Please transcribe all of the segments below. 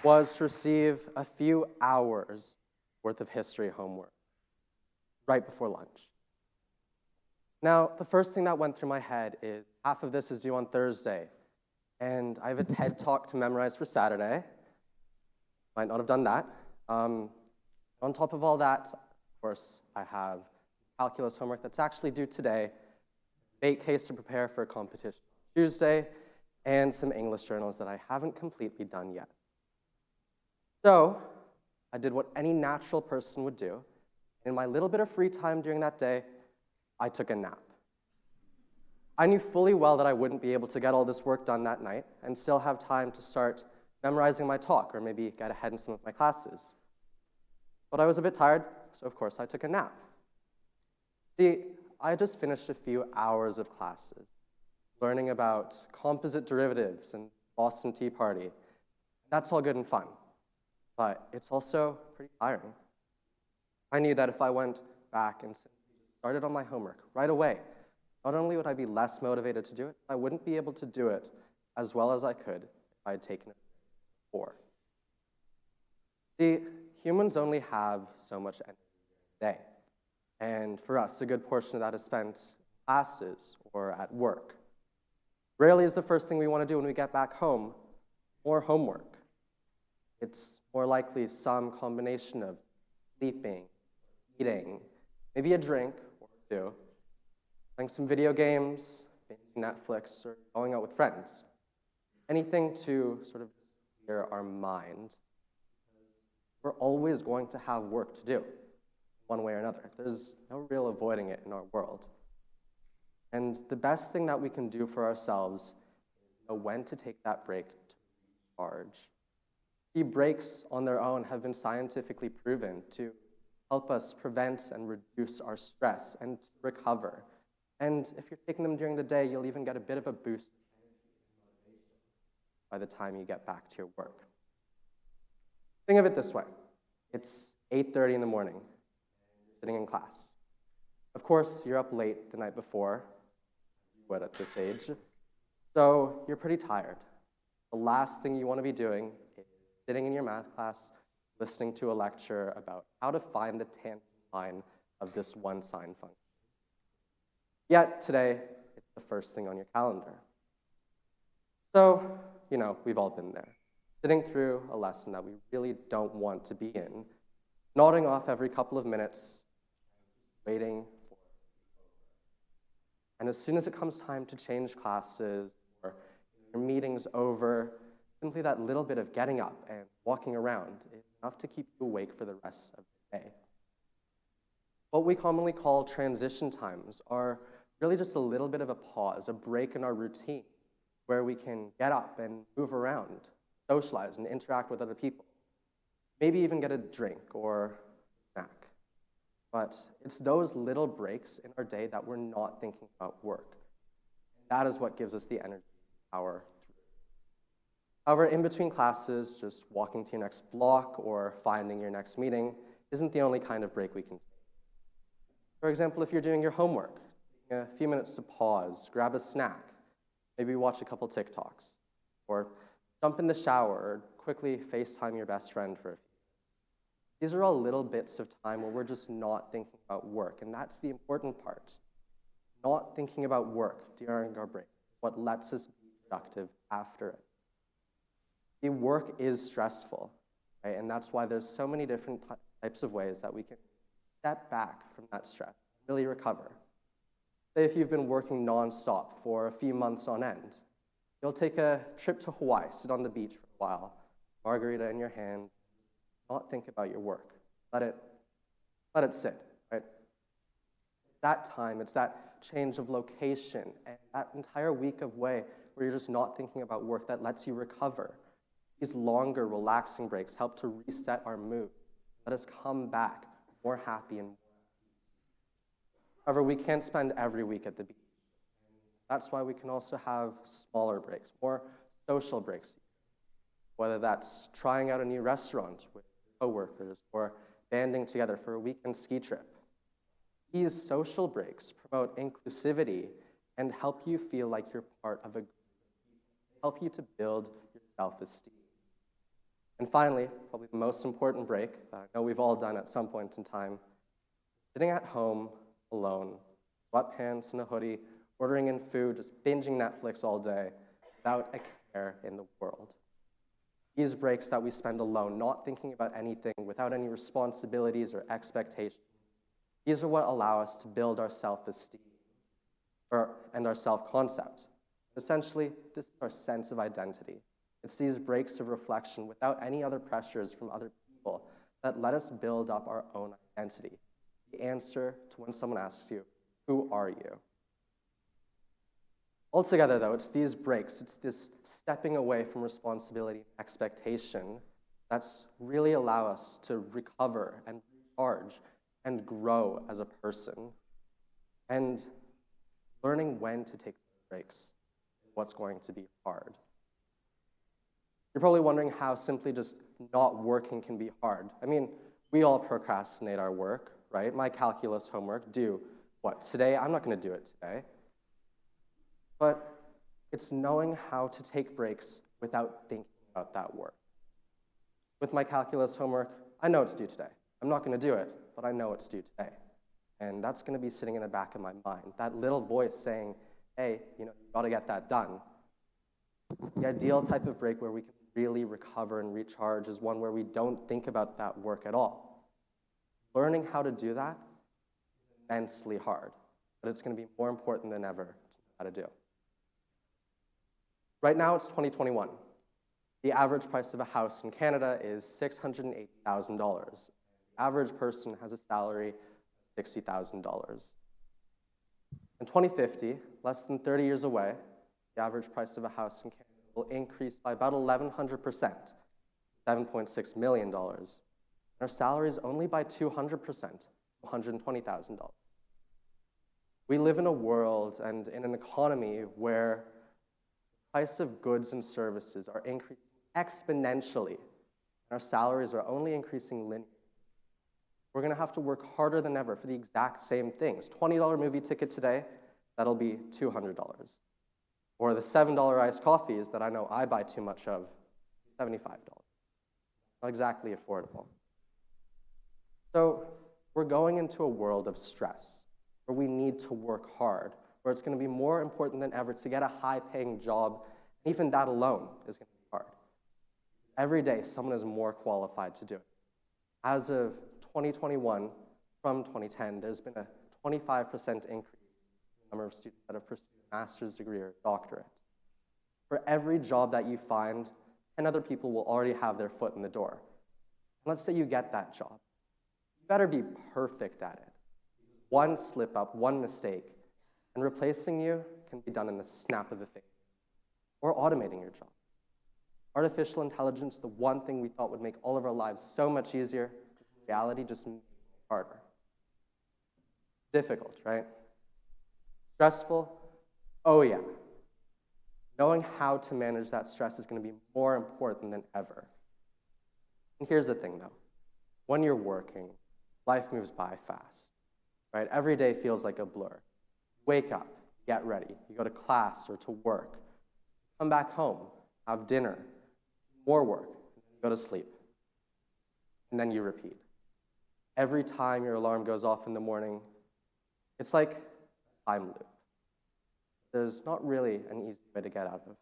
was to receive a few hours worth of history homework right before lunch. Now, the first thing that went through my head is half of this is due on Thursday, and I have a TED Talk to memorize for Saturday. Might not have done that. On top of all that, of course, I have calculus homework that's actually due today, debate case to prepare for a competition Tuesday, and some English journals that I haven't completely done yet. So I did what any natural person would do. In my little bit of free time during that day, I took a nap. I knew fully well that I wouldn't be able to get all this work done that night and still have time to start memorizing my talk or maybe get ahead in some of my classes. But I was a bit tired, so of course I took a nap. See, I just finished a few hours of classes, learning about composite derivatives and Boston Tea Party. That's all good and fun, but it's also pretty tiring. I knew that if I went back and started on my homework right away, not only would I be less motivated to do it, I wouldn't be able to do it as well as I could if I had taken it before. See, humans only have so much energy a day. And for us, a good portion of that is spent in classes or at work. Rarely is the first thing we want to do when we get back home more homework. It's more likely some combination of sleeping, eating, maybe a drink or two, playing some video games, binging Netflix, or going out with friends. Anything to sort of clear our mind. We're always going to have work to do, one way or another. There's no real avoiding it in our world. And the best thing that we can do for ourselves is know when to take that break to recharge. See, breaks on their own have been scientifically proven to help us prevent and reduce our stress and to recover. And if you're taking them during the day, you'll even get a bit of a boost by the time you get back to your work. Think of it this way. It's 8:30 in the morning, sitting in class. Of course, you're up late the night before, you would at this age, so you're pretty tired. The last thing you want to be doing is sitting in your math class, listening to a lecture about how to find the tangent line of this one sine function. Yet today, it's the first thing on your calendar. So, we've all been there, sitting through a lesson that we really don't want to be in, nodding off every couple of minutes, waiting for it. And as soon as it comes time to change classes or your meeting's over, simply that little bit of getting up and walking around is enough to keep you awake for the rest of the day. What we commonly call transition times are really just a little bit of a pause, a break in our routine, where we can get up and move around, socialize and interact with other people, maybe even get a drink or snack. But it's those little breaks in our day that we're not thinking about work. That is what gives us the energy to power through. However, in between classes, just walking to your next block or finding your next meeting isn't the only kind of break we can take. For example, if you're doing your homework, taking a few minutes to pause, grab a snack, maybe watch a couple TikToks, or jump in the shower, or quickly FaceTime your best friend for a few minutes. These are all little bits of time where we're just not thinking about work, and that's the important part. Not thinking about work during our break, what lets us be productive after it. See, work is stressful, right? And that's why there's so many different types of ways that we can step back from that stress, really recover. Say if you've been working nonstop for a few months on end, you'll take a trip to Hawaii, sit on the beach for a while, margarita in your hand, not think about your work. Let it sit, right? It's that time, it's that change of location, and that entire week of way where you're just not thinking about work that lets you recover. These longer, relaxing breaks help to reset our mood, let us come back more happy and more at peace. However, we can't spend every week at the beach. That's why we can also have smaller breaks, more social breaks, whether that's trying out a new restaurant with coworkers or banding together for a weekend ski trip. These social breaks promote inclusivity and help you feel like you're part of a group of people. They help you to build your self-esteem. And finally, probably the most important break that I know we've all done at some point in time, sitting at home alone, sweatpants and a hoodie, ordering in food, just binging Netflix all day without a care in the world. These breaks that we spend alone, not thinking about anything, without any responsibilities or expectations, these are what allow us to build our self-esteem and our self-concept. Essentially, this is our sense of identity. It's these breaks of reflection without any other pressures from other people that let us build up our own identity. The answer to when someone asks you, who are you? Altogether, though, it's these breaks, it's this stepping away from responsibility and expectation that's really allow us to recover and recharge and grow as a person. And learning when to take breaks is what's going to be hard. You're probably wondering how simply just not working can be hard. I mean, we all procrastinate our work, right? My calculus homework, due, what, today? I'm not going to do it today. But it's knowing how to take breaks without thinking about that work. With my calculus homework, I know it's due today. I'm not going to do it, but I know it's due today. And that's going to be sitting in the back of my mind. That little voice saying, hey, you got to get that done. The ideal type of break where we can really recover and recharge is one where we don't think about that work at all. Learning how to do that is immensely hard, but it's going to be more important than ever to know how to do. Right now, it's 2021. The average price of a house in Canada is $680,000. The average person has a salary of $60,000. In 2050, less than 30 years away, the average price of a house in Canada will increase by about 1,100%, $7.6 million. Our salaries only by 200%, $120,000. We live in a world and in an economy where the price of goods and services are increasing exponentially, and our salaries are only increasing linearly. We're going to have to work harder than ever for the exact same things. $20 movie ticket today, that'll be $200. Or the $7 iced coffees that I know I buy too much of, $75. Not exactly affordable. So we're going into a world of stress, where we need to work hard, where it's going to be more important than ever to get a high-paying job, and even that alone is going to be hard. Every day, someone is more qualified to do it. As of 2021, from 2010, there's been a 25% increase in the number of students that have pursued a master's degree or a doctorate. For every job that you find, 10 other people will already have their foot in the door. And let's say you get that job. You better be perfect at it. One slip-up, one mistake, and replacing you can be done in the snap of a finger, or automating your job. Artificial intelligence, the one thing we thought would make all of our lives so much easier, reality just makes it harder. Difficult, right? Stressful? Oh yeah. Knowing how to manage that stress is going to be more important than ever. And here's the thing though. When you're working, life moves by fast, right? Every day feels like a blur. Wake up, get ready. You go to class or to work. Come back home, have dinner, more work, go to sleep. And then you repeat. Every time your alarm goes off in the morning, it's like a time loop. There's not really an easy way to get out of.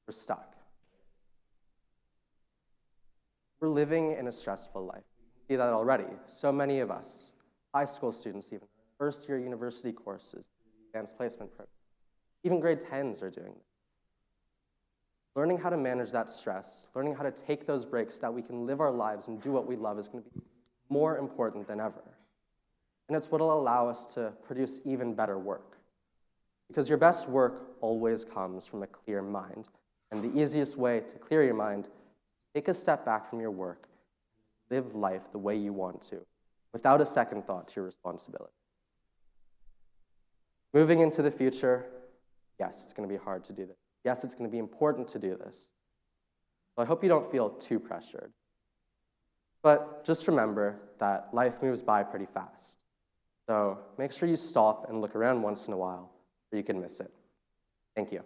We're stuck. We're living in a stressful life. You see that already. So many of us, high school students even, first-year university courses, advanced placement program, even grade 10s are doing this. Learning how to manage that stress, learning how to take those breaks so that we can live our lives and do what we love is going to be more important than ever. And it's what will allow us to produce even better work. Because your best work always comes from a clear mind. And the easiest way to clear your mind, take a step back from your work, live life the way you want to, without a second thought to your responsibility. Moving into the future, yes, it's going to be hard to do this. Yes, it's going to be important to do this. So I hope you don't feel too pressured. But just remember that life moves by pretty fast. So make sure you stop and look around once in a while, or you can miss it. Thank you.